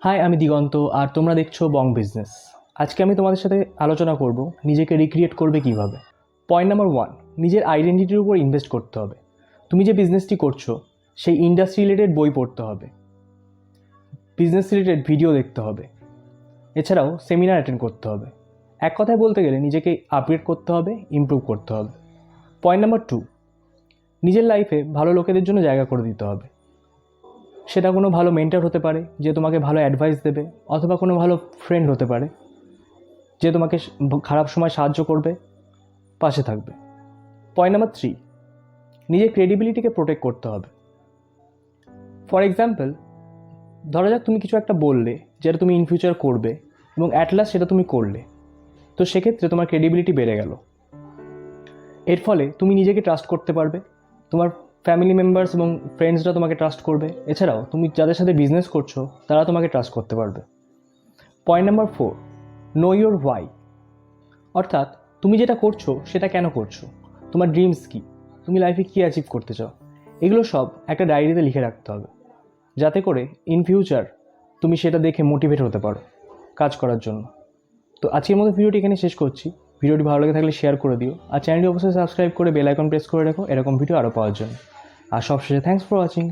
High, আমি দিগন্ত আর তোমরা দেখছো বং বিজনেস। আজকে আমি তোমাদের সাথে আলোচনা করব নিজেকে রিক্রিয়েট করবে কিভাবে। পয়েন্ট নাম্বার 1, নিজের আইডেন্টিটির উপর ইনভেস্ট করতে হবে। তুমি যে বিজনেসটি করছো সেই ইন্ডাস্ট্রি রিলেটেড বই পড়তে হবে, বিজনেস রিলেটেড ভিডিও দেখতে হবে, এছাড়াও সেমিনার অ্যাটেন্ড করতে হবে। এক কথায় বলতে গেলে নিজেকে আপগ্রেড করতে হবে, ইমপ্রুভ করতে হবে। পয়েন্ট নাম্বার 2, নিজের লাইফে ভালো লোকেদের জন্য জায়গা করে দিতে হবে। সেটা কোনো ভালো মেন্টর হতে পারে যে তোমাকে ভালো অ্যাডভাইস দেবে, অথবা কোনো ভালো ফ্রেন্ড হতে পারে যে তোমাকে খারাপ সময় সাহায্য করবে, পাশে থাকবে। পয়েন্ট নাম্বার 3, নিজের ক্রেডিবিলিটিকে প্রোটেক্ট করতে হবে। ফর এক্সাম্পল, ধরা যাক তুমি কিছু একটা বললে যেটা তুমি ইন ফিউচার করবে এবং অ্যাট লাস্ট সেটা তুমি করলে, তো সেক্ষেত্রে তোমার ক্রেডিবিলিটি বেড়ে গেল। এর ফলে তুমি নিজেকে ট্রাস্ট করতে পারবে, তোমার ফ্যামিলি মেম্বার্স এবং ফ্রেন্ডসরা তোমাকে ট্রাস্ট করবে, এছাড়াও তুমি যাদের সাথে বিজনেস করছো তারা তোমাকে ট্রাস্ট করতে পারবে। Point number 4, know your why, অর্থাৎ তুমি যেটা করছো সেটা কেন করছো, তোমার ড্রিমস কী, তুমি লাইফে কী অ্যাচিভ করতে চাও, এগুলো সব একটা ডায়েরিতে লিখে রাখতে হবে, যাতে করে ইন ফিউচার তুমি সেটা দেখে মোটিভেট হতে পারো কাজ করার জন্য। তো আজকের মতো ভিডিওটি এখানে শেষ করছি। ভিডিওটি ভালো লাগে থাকলে শেয়ার করে দিও, আর চ্যানেলটি অবশ্যই সাবস্ক্রাইব করে বেল আইকন প্রেস করে রাখো এরকম ভিডিও আরও পাওয়ার জন্য। আর সবশেষে থ্যাঙ্কস ফর ওয়াচিং।